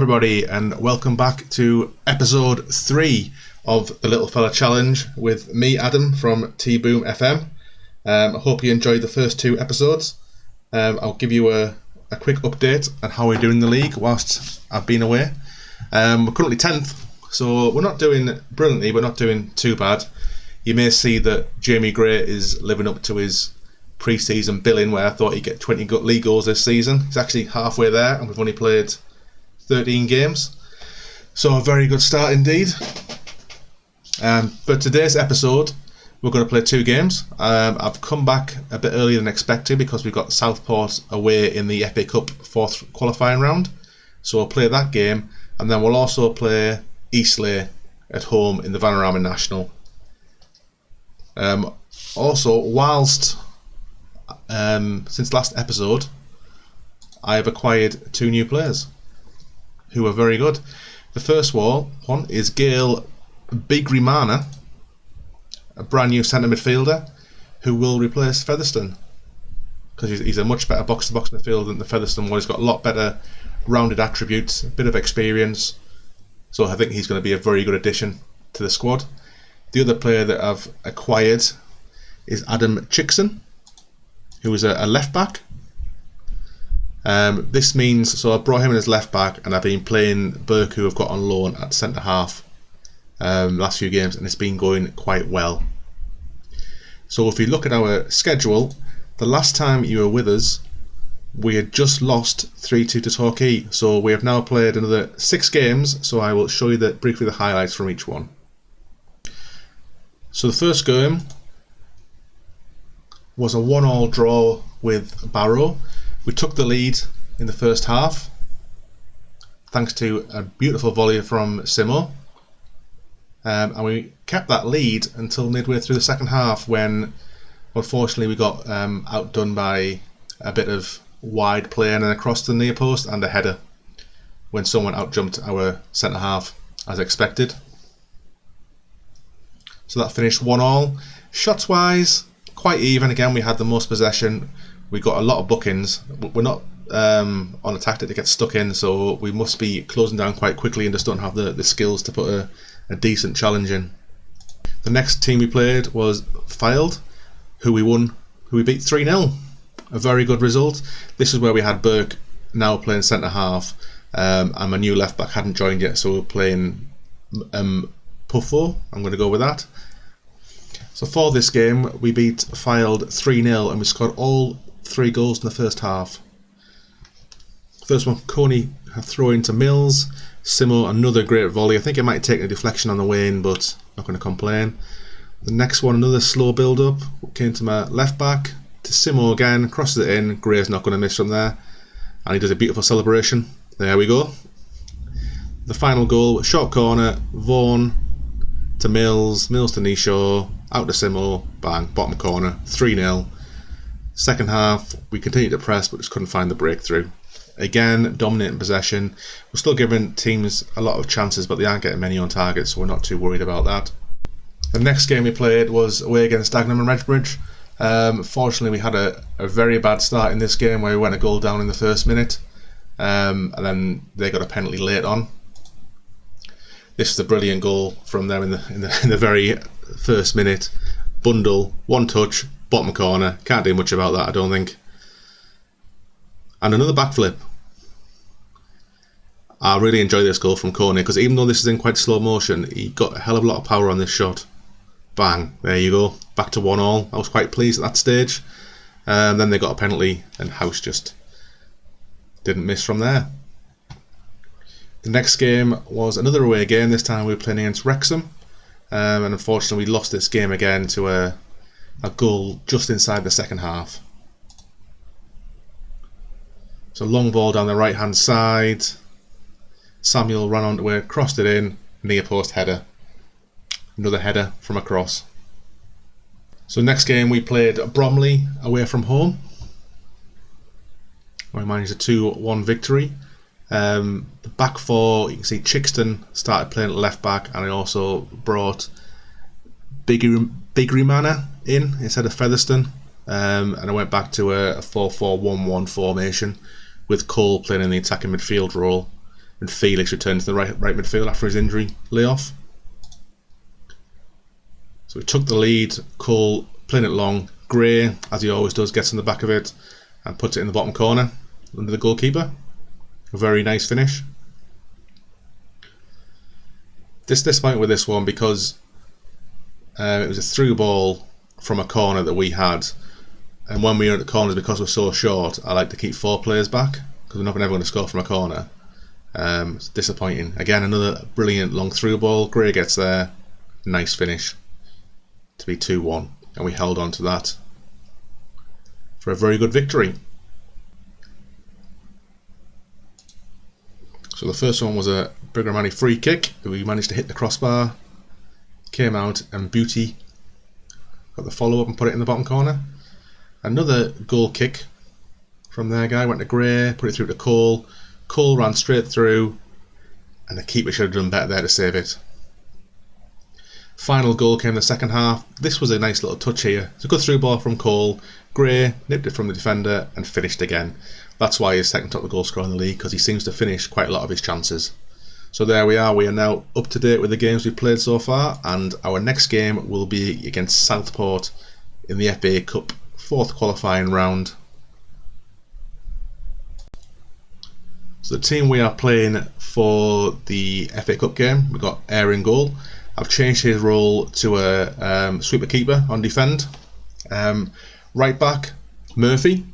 everybody, and welcome back to episode 3 of the Little Fella Challenge with me, Adam, from T-Boom FM. I hope you enjoyed the first 2 episodes. I'll give you a quick update on how we're doing in the league whilst I've been away. We're currently 10th, so we're not doing brilliantly, but not doing too bad. You may see that Jamie Gray is living up to his pre-season billing, where I thought he'd get 20 league goals this season. He's actually halfway there, and we've only played 13 games, so a very good start indeed. For today's episode, we're going to play 2 games. I've come back a bit earlier than expected because we've got Southport away in the FA Cup 4th qualifying round, so we'll play that game, and then we'll also play Eastleigh at home in the Vanarama National. Also, whilst since last episode, I have acquired 2 new players who are very good. The first one is Gail Bigrimana, a brand new centre midfielder who will replace Featherstone, because he's a much better box-to-box midfielder than the Featherstone one. He's got a lot better rounded attributes, a bit of experience, so I think he's going to be a very good addition to the squad. The other player that I've acquired is Adam Chickson, who is a left back. This means, so I brought him in as left back, and I've been playing Burke, who I've got on loan at centre half last few games, and it's been going quite well. So if you look at our schedule, the last time you were with us, we had just lost 3-2 to Torquay, so we have now played another 6 games, so I will show you briefly the highlights from each one. So the first game was a 1-1 draw with Barrow. We took the lead in the first half thanks to a beautiful volley from Simo, and we kept that lead until midway through the second half, when unfortunately we got outdone by a bit of wide play and then across the near post and a header when someone outjumped our centre half as expected. So that finished 1-1. Shots wise, quite even. Again, we had the most possession. We got a lot of bookings. We're not on a tactic to get stuck in, so we must be closing down quite quickly and just don't have the skills to put a decent challenge in. The next team we played was Fylde, who we beat 3-0. A very good result. This is where we had Burke now playing centre half, and my new left back hadn't joined yet, so we're playing Puffo. I'm going to go with that. So for this game, we beat Fylde 3-0, and we scored all 3 goals in the first half. First one, Coney throw into Mills. Simo, another great volley. I think it might take a deflection on the way in, but not going to complain. The next one, another slow build-up. Came to my left back, to Simo again, crosses it in. Gray's not going to miss from there, and he does a beautiful celebration. There we go. The final goal, short corner, Vaughan to Mills, Mills to Nishaw, out to Simo, bang, bottom corner, 3-0. Second half, we continued to press, but just couldn't find the breakthrough. Again, dominating possession. We're still giving teams a lot of chances, but they aren't getting many on target, so we're not too worried about that. The next game we played was away against Dagenham and Redbridge. Fortunately, we had a very bad start in this game where we went a goal down in the first minute, and then they got a penalty late on. This is a brilliant goal from them in the very first minute. Bundle, one touch, bottom corner. Can't do much about that, I don't think. And another backflip. I really enjoy this goal from Coney, because even though this is in quite slow motion, he got a hell of a lot of power on this shot. Bang, there you go. Back to 1-1. I was quite pleased at that stage. Then they got a penalty, and House just didn't miss from there. The next game was another away game. This time we were playing against Wrexham, and unfortunately we lost this game again to a goal just inside the second half. So long ball down the right hand side. Samuel ran onto it, crossed it in, near post header. Another header from across. So next game we played Bromley away from home. We managed a 2-1 victory. The back four, you can see Chickston started playing at left back, and I also brought Bigrimana in instead of Featherstone, and I went back to a 4-4-1-1 formation with Cole playing in the attacking midfield role. and Felix returned to the right midfield after his injury layoff. So we took the lead. Cole playing it long. Gray, as he always does, gets in the back of it and puts it in the bottom corner under the goalkeeper. A very nice finish. Disappointed with this one because it was a through ball from a corner that we had, and when we are at the corners, because we're so short, I like to keep 4 players back because we're not ever going to score from a corner. It's disappointing. Again, another brilliant long through ball. Gray gets there. Nice finish to be 2-1, and we held on to that for a very good victory. So the first one was a Bergamani free kick. We managed to hit the crossbar, came out, and Beauty got the follow up and put it in the bottom corner. Another goal kick from their guy, went to Gray, put it through to Cole. Cole ran straight through, and the keeper should have done better there to save it. Final goal came in the second half. This was a nice little touch here. It's a good through ball from Cole. Gray nipped it from the defender and finished again. That's why he's second top of goal scorer in the league, because he seems to finish quite a lot of his chances. So there we are. We are now up to date with the games we've played so far, and our next game will be against Southport in the FA Cup 4th qualifying round. So the team we are playing for the FA Cup game, we've got Air in goal. I've changed his role to a sweeper keeper on defend. Right back, Murphy.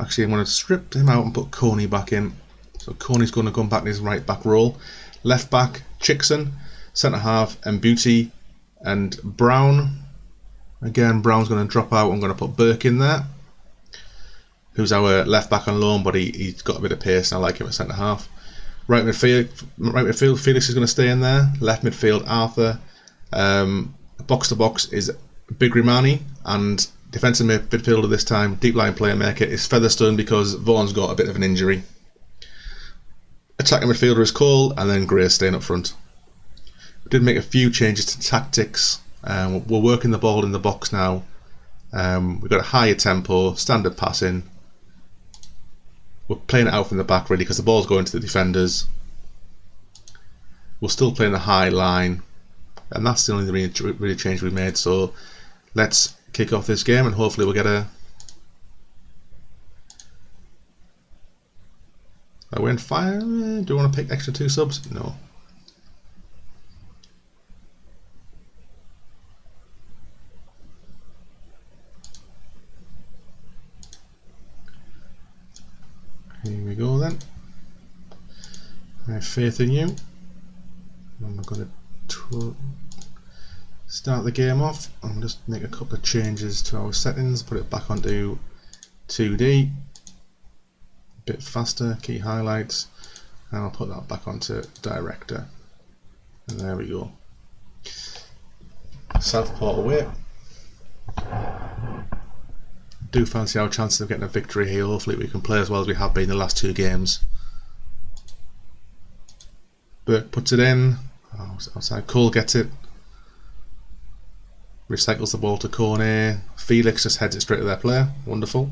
Actually, I'm going to strip him out and put Coney back in. So Coney's going to come back in his right back role. Left back, Chickson. Centre half, Beauty and Brown. Again, Brown's going to drop out. I'm going to put Burke in there, who's our left back on loan, but he's got a bit of pace and I like him at centre half. Right midfield, Felix is going to stay in there. Left midfield, Arthur. Box to box is Big Rimani, and defensive midfielder this time, deep line playmaker, is Featherstone because Vaughan's got a bit of an injury. Attacking midfielder is Cole, and then Gray staying up front. We did make a few changes to tactics. We're working the ball in the box now. We've got a higher tempo, standard passing. We're playing it out from the back really because the ball's going to the defenders. We're still playing the high line, and that's the only really change we made. So let's kick off this game and hopefully we'll get a win. Fire. Do you want to pick extra 2 subs? No. Here we go then. I have faith in you. I'm going to start the game off. I'm just make a couple of changes to our settings, put it back onto 2D, a bit faster, key highlights, and I'll put that back onto director. And there we go. Southport away. Do fancy our chances of getting a victory here. Hopefully we can play as well as we have been the last 2 games. Burke puts it in. Outside, Cole gets it. Recycles the ball to Coney. Felix just heads it straight to their player. Wonderful.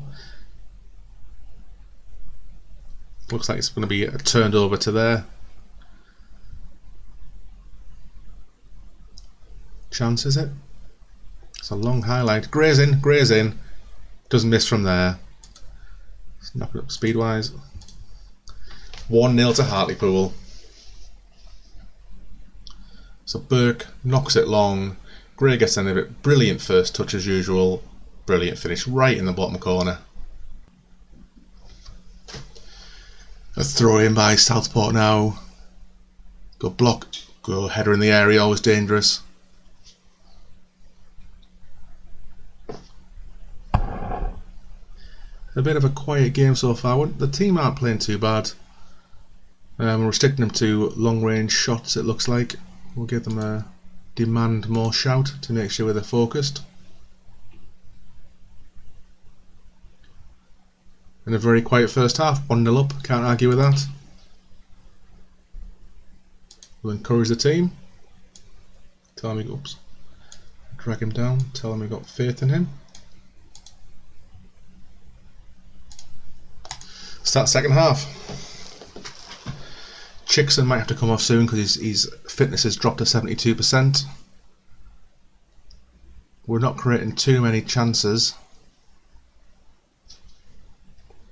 Looks like it's going to be turned over to there. Chance, is it? It's a long highlight. Gray's in. Doesn't miss from there. Let's knock it up speed wise. 1-0 to Hartlepool. So Burke knocks it long. Gray gets in of it. Brilliant first touch as usual. Brilliant finish right in the bottom corner. A throw in by Southport now. Go block. Go header in the area. Always dangerous. A bit of a quiet game so far. The team aren't playing too bad. We're restricting them to long range shots, it looks like. We'll give them a demand more shout to make sure they're focused. And a very quiet first half, 1-0 up, can't argue with that. We'll encourage the team. Tell him oops. Drag him down, tell him we got faith in him. Start second half. Chickson might have to come off soon because his fitness has dropped to 72%. We're not creating too many chances.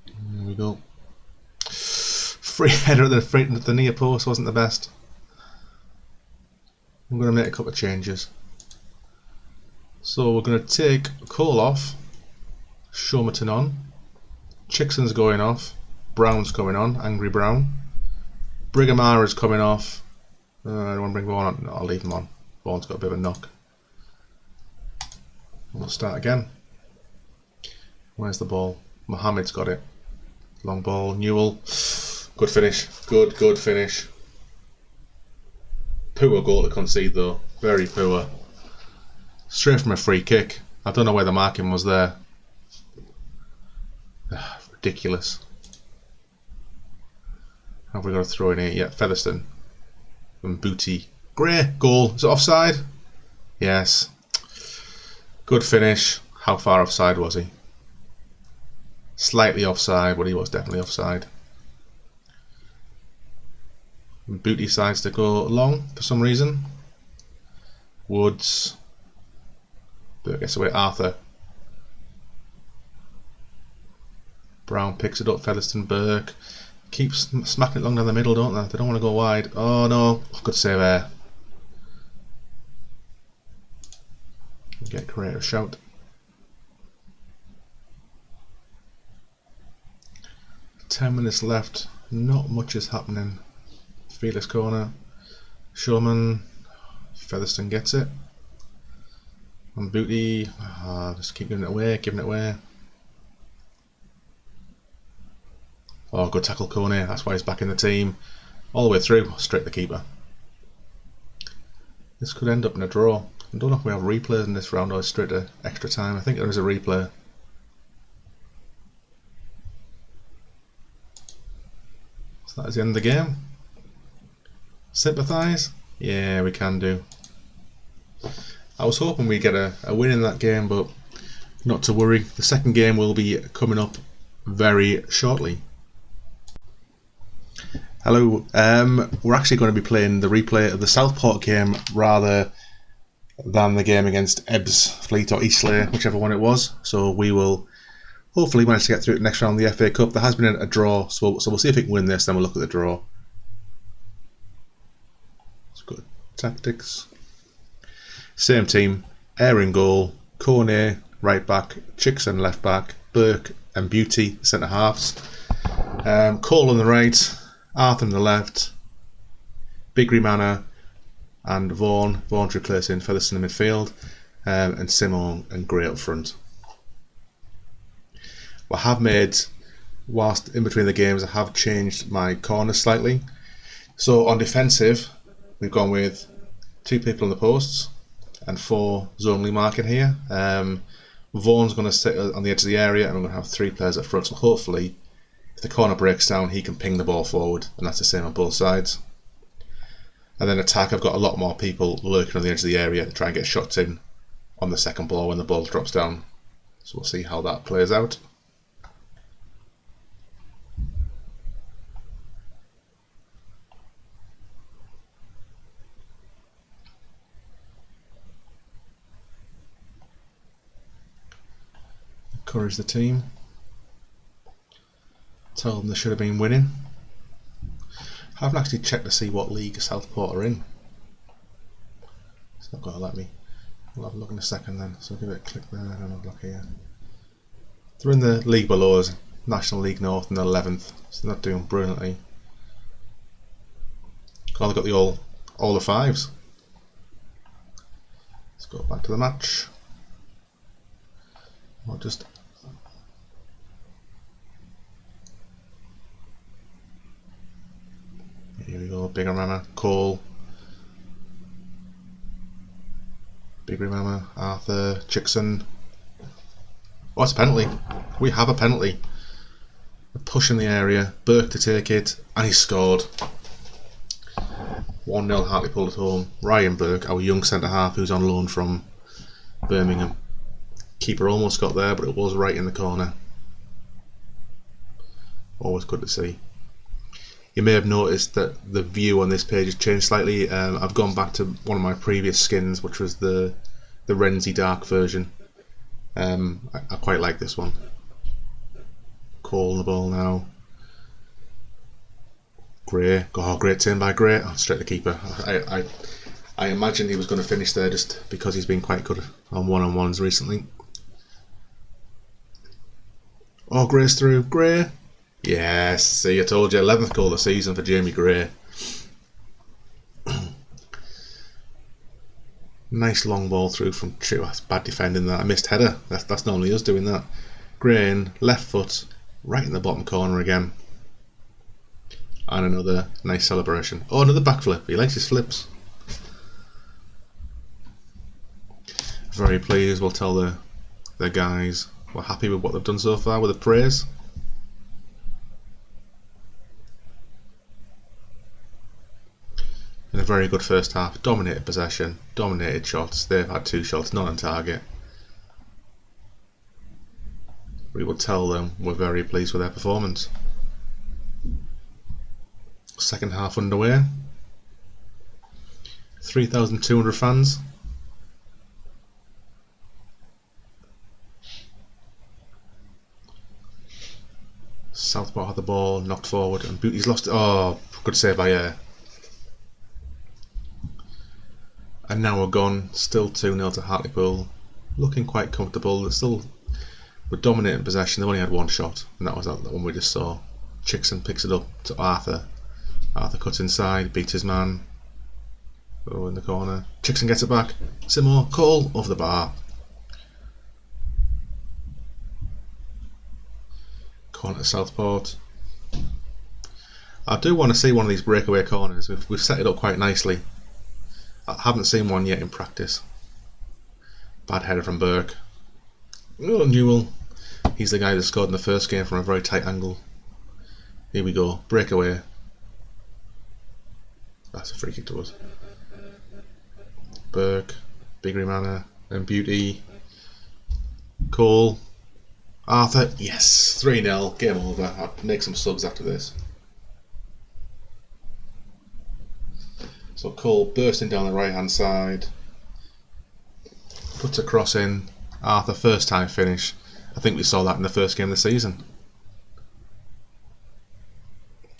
There we go. Free header at the near post wasn't the best. I'm going to make a couple of changes. So we're going to take Cole off, Shomerton on, Chickson's going off, Brown's coming on, Angry Brown. Brigamara's coming off. I don't want to bring Vaughan on. No, I'll leave him on. Vaughan's got a bit of a knock. We'll start again. Where's the ball? Mohammed's got it. Long ball. Newell. Good finish. Good finish. Poor goal to concede though. Very poor. Straight from a free kick. I don't know where the marking was there. Ridiculous. Have we got to throw in here? Yeah, Featherstone. And Booty. Great goal. Is it offside? Yes. Good finish. How far offside was he? Slightly offside, but he was definitely offside. And Booty decides to go long for some reason. Woods. Burke gets away. Arthur. Brown picks it up. Featherstone. Burke. Keeps smacking it long down the middle, don't they? They don't want to go wide. Oh no. Good save there. Get creative shout. Ten minutes left. Not much is happening. Felix corner. Showman. Featherstone gets it. And Booty. Just keep giving it away. Oh, good tackle, Coney. That's why he's back in the team. All the way through, straight to the keeper. This could end up in a draw. I don't know if we have replays in this round or straight to extra time. I think there is a replay. So that is the end of the game. Sympathise? Yeah, we can do. I was hoping we'd get a win in that game, but not to worry. The second game will be coming up very shortly. Hello, we're actually going to be playing the replay of the Southport game rather than the game against Ebbs Fleet or Eastleigh, whichever one it was. So we will hopefully manage to get through the next round of the FA Cup. There has been a draw, so we'll see if we can win this, then we'll look at the draw. It's good. Tactics. Same team. Air in goal, Cornet right back, Chickson left back, Burke and Beauty centre halves. Cole on the right, Arthur on the left, Biggery Manor and Vaughan's replacing Featherstone in midfield, and Simon and Gray up front. What I have made, whilst in between the games, I have changed my corners slightly. So on defensive, we've gone with 2 people on the posts and 4 zonally marking here. Vaughan's going to sit on the edge of the area, and we're going to have 3 players up front. So hopefully, if the corner breaks down, he can ping the ball forward, and that's the same on both sides. And then attack, I've got a lot more people lurking on the edge of the area to try and get shots in on the second ball when the ball drops down. So we'll see how that plays out. Encourage the team. Tell them they should have been winning. I haven't actually checked to see what league Southport are in. It's not going to let me. We'll have a look in a second then. So give it a click there and have a look here. They're in the league below us, National League North, in the 11th. So they're not doing brilliantly. Oh, they've got all the 5s. Let's go back to the match. I'll just here we go. Bigger Mama, Cole, Bigger Mama, Arthur, Chickson. Oh, it's a penalty. We have a penalty. A push in the area, Burke to take it, and he scored. 1-0 Hartlepool at home. Ryan Burke, our young centre half who's on loan from Birmingham. Keeper almost got there, but it was right in the corner. Always good to see. You may have noticed that the view on this page has changed slightly. I've gone back to one of my previous skins, which was the Renzi Dark version. I quite like this one. Calling the ball now. Gray. Oh, great turn by Gray. Oh, straight to keeper. I imagined he was going to finish there just because he's been quite good on one-on-ones recently. Oh, Gray's through. Gray. Yes, see, I told you, 11th goal of the season for Jamie Gray. Nice long ball through from Chu. That's bad defending that. I missed header. That's normally us doing that. Gray in, left foot, right in the bottom corner again. And another nice celebration. Oh, another backflip. He likes his flips. Very pleased. We'll tell the guys we're happy with what they've done so far with the praise. In a very good first half, dominated possession, dominated shots. They've had 2 shots, not on target. We will tell them we're very pleased with their performance. Second half underway. 3,200 fans. Southport had the ball, knocked forward, and Booty's lost it. Oh, good save by Air. And now we're gone, still 2-0 to Hartlepool, looking quite comfortable. They're still, we're dominating possession. They've only had 1 shot, and that was that one we just saw. Chickson picks it up to Arthur. Arthur cuts inside, beats his man. Oh, in the corner. Chickson gets it back. Simo, Cole, over the bar. Corner to Southport. I do want to see one of these breakaway corners. We've set it up quite nicely. I haven't seen one yet in practice. Bad header from Burke. Oh, Newell. He's the guy that scored in the first game from a very tight angle. Here we go. Breakaway. That's a free kick to us. Burke. Biggery Manor. And Beauty. Cole. Arthur. Yes. 3-0. Game over. I'll make some subs after this. So Cole bursting down the right hand side, puts a cross in. Arthur first time finish. I think we saw that in the first game of the season.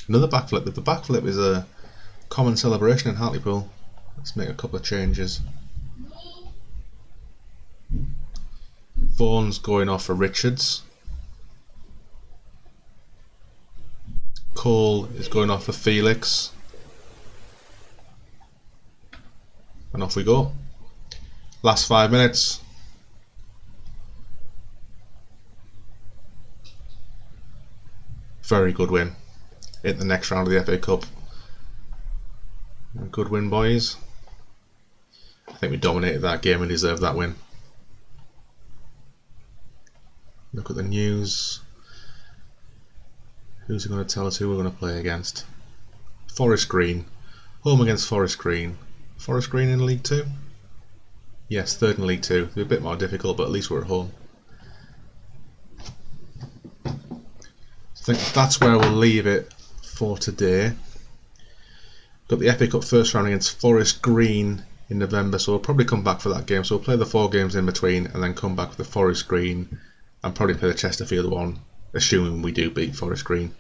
Another backflip. The backflip is a common celebration in Hartlepool. Let's make a couple of changes. Vaughan's going off for Richards. Cole is going off for Felix. And off we go. Last 5 minutes. Very good win. In the next round of the FA Cup. A good win, boys. I think we dominated that game and deserved that win. Look at the news. Who's going to tell us who we're going to play against? Forest Green. Home against Forest Green. Forest Green in League 2? Yes, 3rd in League 2. It'll be a bit more difficult, but at least we're at home. I think that's where we'll leave it for today. Got the FA Cup first round against Forest Green in November, so we'll probably come back for that game. So we'll play the 4 games in between and then come back for the Forest Green and probably play the Chesterfield one, assuming we do beat Forest Green.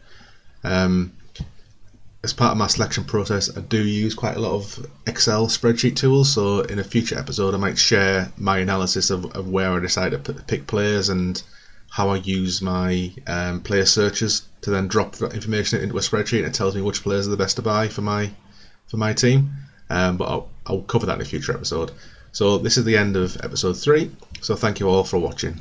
As part of my selection process, I do use quite a lot of Excel spreadsheet tools, so in a future episode I might share my analysis of where I decide to pick players and how I use my player searches to then drop that information into a spreadsheet, and it tells me which players are the best to buy for my team. But I'll cover that in a future episode. So this is the end of episode 3, so thank you all for watching.